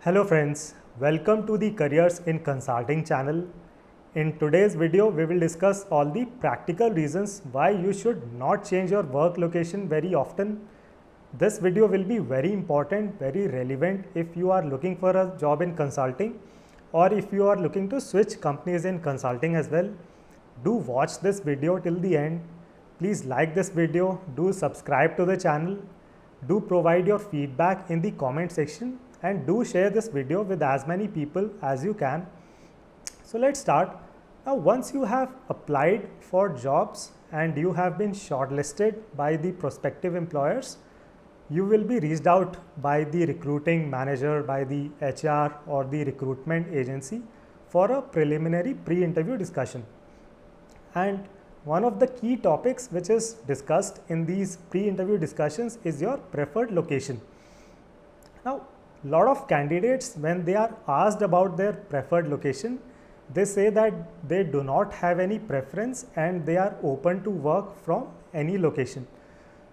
Hello friends, welcome to the Careers in Consulting channel. In today's video, we will discuss all the practical reasons why you should not change your work location very often. This video will be very important, very relevant if you are looking for a job in consulting or if you are looking to switch companies in consulting as well. Do watch this video till the end. Please like this video, do subscribe to the channel, do provide your feedback in the comment section and do share this video with as many people as you can. So let's start. Now once you have applied for jobs and you have been shortlisted by the prospective employers, you will be reached out by the recruiting manager, by the HR or the recruitment agency for a preliminary pre-interview discussion. And one of the key topics which is discussed in these pre-interview discussions is your preferred location. Now, a lot of candidates, when they are asked about their preferred location, they say that they do not have any preference and they are open to work from any location.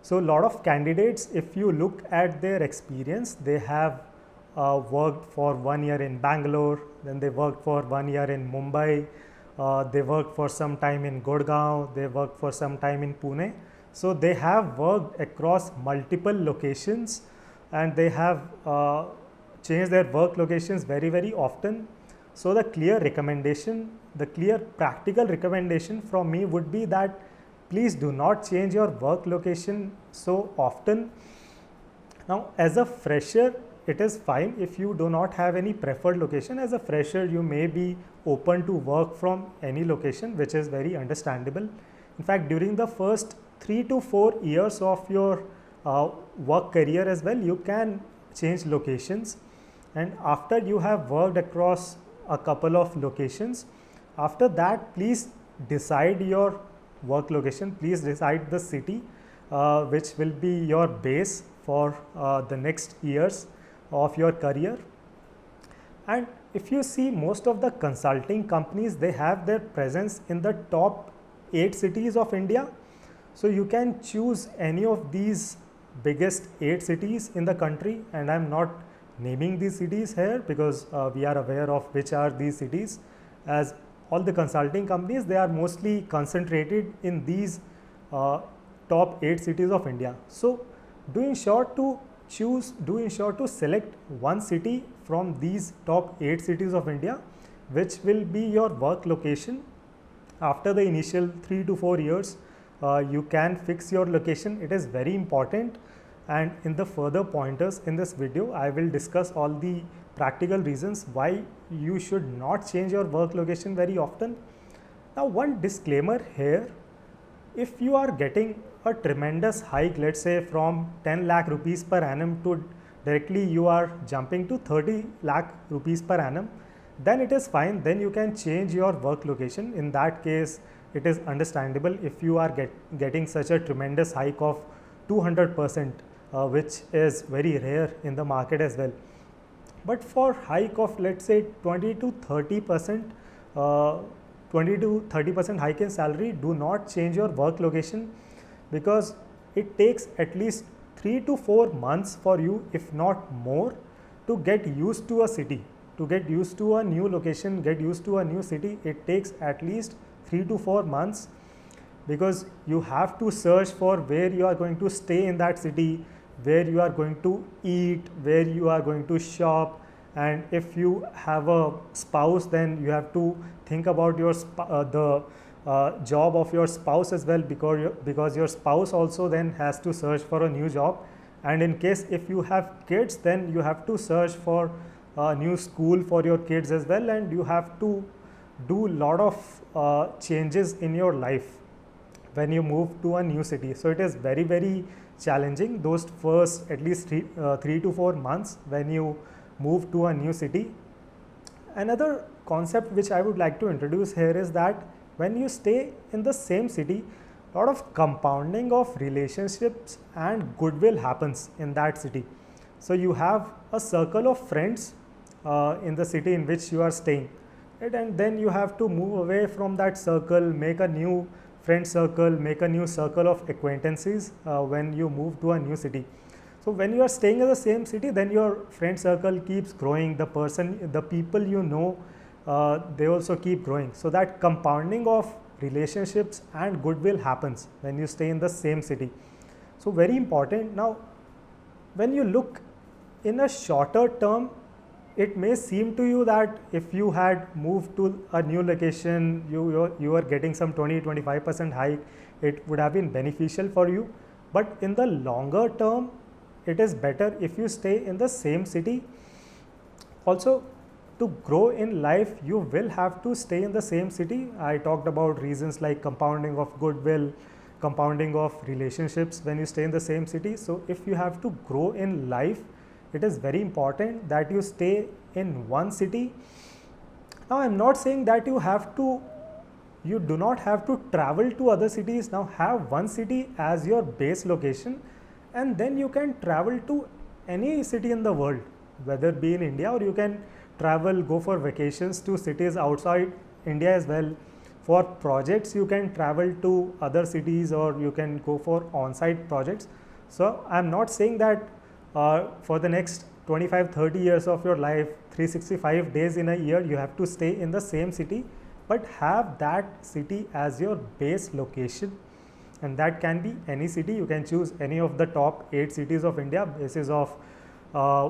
So, a lot of candidates, if you look at their experience, they have worked for 1 year in Bangalore, then they worked for 1 year in Mumbai, they worked for some time in Gurgaon, they worked for some time in Pune. So, they have worked across multiple locations and they have changed their work locations very often. So, the clear recommendation, the clear practical recommendation from me would be that please do not change your work location so often. Now, as a fresher, it is fine if you do not have any preferred location. As a fresher, you may be open to work from any location, which is very understandable. In fact, during the first 3 to 4 years of your work career as well, you can change locations. And after you have worked across a couple of locations, after that, please decide your work location. Please decide the city which will be your base for the next years of your career. And if you see, most of the consulting companies, they have their presence in the top 8 cities of India. So you can choose any of these biggest 8 cities in the country, and I am not naming these cities here because we are aware of which are these cities, as all the consulting companies, they are mostly concentrated in these top 8 cities of India. So do ensure to select one city from these top 8 cities of India, which will be your work location. After the initial 3 to 4 years, you can fix your location. It is very important, and in the further pointers in this video, I will discuss all the practical reasons why you should not change your work location very often. Now, one disclaimer here: if you are getting a tremendous hike, let's say from 10 lakh rupees per annum to directly you are jumping to 30 lakh rupees per annum, then it is fine, then you can change your work location. In that case, it is understandable if you are getting such a tremendous hike of 200%, which is very rare in the market as well. But for hike of, let's say, 20 to 30%, 20 to 30% hike in salary, do not change your work location, because it takes at least 3 to 4 months for you, if not more, to get used to a city, to get used to a new location, get used to a new city. It takes at least 3 to 4 months, because you have to search for where you are going to stay in that city, where you are going to eat, where you are going to shop, and if you have a spouse, then you have to think about your job of your spouse as well, because your spouse also then has to search for a new job. And in case if you have kids, then you have to search for a new school for your kids as well, and you have to do a lot of changes in your life when you move to a new city. So it is very challenging those first at least 3 to 4 months when you move to a new city. Another concept which I would like to introduce here is that when you stay in the same city, a lot of compounding of relationships and goodwill happens in that city. So you have a circle of friends in the city in which you are staying, right? And then you have to move away from that circle, make a new friend circle, make a new circle of acquaintances when you move to a new city. So when you are staying in the same city, then your friend circle keeps growing. The people you know, they also keep growing. So that compounding of relationships and goodwill happens when you stay in the same city. So very important. Now, when you look in a shorter term, it may seem to you that if you had moved to a new location, you are getting some 20-25% hike, it would have been beneficial for you. But in the longer term, it is better if you stay in the same city. Also, to grow in life, you will have to stay in the same city. I talked about reasons like compounding of goodwill, compounding of relationships when you stay in the same city. So if you have to grow in life, it is very important that you stay in one city. Now, I'm not saying that you do not have to travel to other cities. Now, have one city as your base location, and then you can travel to any city in the world, whether it be in India, or you can go for vacations to cities outside India as well. For projects, you can travel to other cities, or you can go for on-site projects. So I'm not saying that for the next 25-30 years of your life, 365 days in a year, you have to stay in the same city, but have that city as your base location. And that can be any city. You can choose any of the top 8 cities of India basis of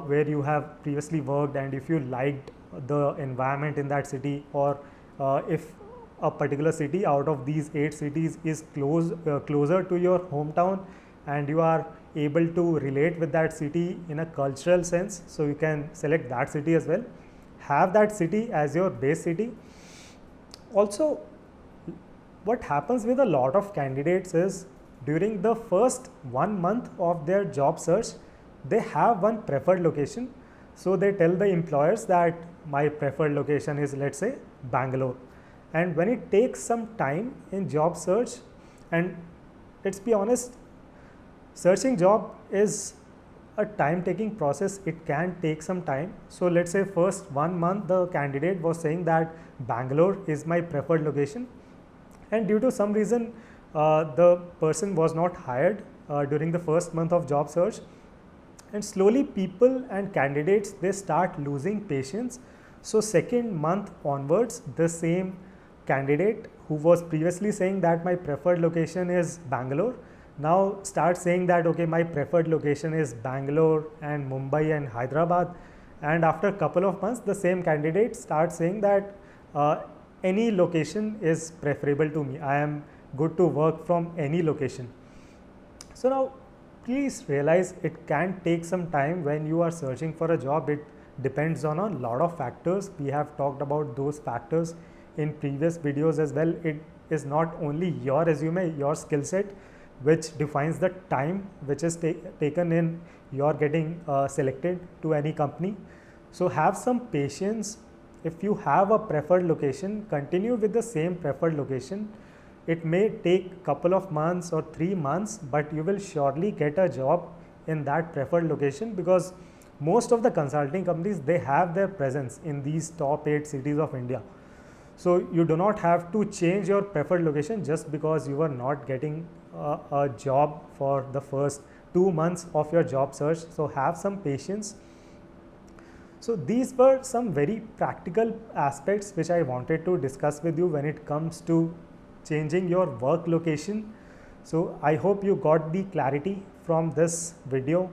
where you have previously worked, and if you liked the environment in that city, or if a particular city out of these 8 cities is closer to your hometown, and you are able to relate with that city in a cultural sense, so you can select that city as well. Have that city as your base city. Also, what happens with a lot of candidates is during the first 1 month of their job search, they have one preferred location. So they tell the employers that my preferred location is, let's say, Bangalore. And when it takes some time in job search, and let's be honest, searching job is a time-taking process. It can take some time. So let's say first 1 month the candidate was saying that Bangalore is my preferred location, and due to some reason the person was not hired during the first month of job search, and slowly people and candidates, they start losing patience. So second month onwards, the same candidate who was previously saying that my preferred location is Bangalore, now start saying that okay, my preferred location is Bangalore and Mumbai and Hyderabad. And after a couple of months, the same candidate starts saying that any location is preferable to me. I am good to work from any location. So now please realize it can take some time when you are searching for a job. It depends on a lot of factors. We have talked about those factors in previous videos as well. It is not only your resume, your skill set, which defines the time which is taken in your getting selected to any company. So have some patience. If you have a preferred location, continue with the same preferred location. It may take couple of months or 3 months, but you will surely get a job in that preferred location, because most of the consulting companies, they have their presence in these top 8 cities of India. So you do not have to change your preferred location just because you are not getting a job for the first 2 months of your job search. So have some patience. So these were some very practical aspects which I wanted to discuss with you when it comes to changing your work location. So I hope you got the clarity from this video.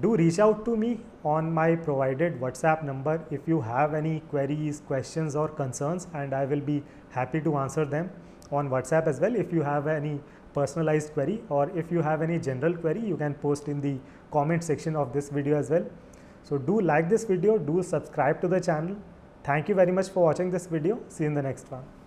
Do reach out to me on my provided WhatsApp number if you have any queries, questions or concerns, and I will be happy to answer them on WhatsApp as well. If you have any personalized query, or if you have any general query, you can post in the comment section of this video as well. So do like this video, do subscribe to the channel. Thank you very much for watching this video. See you in the next one.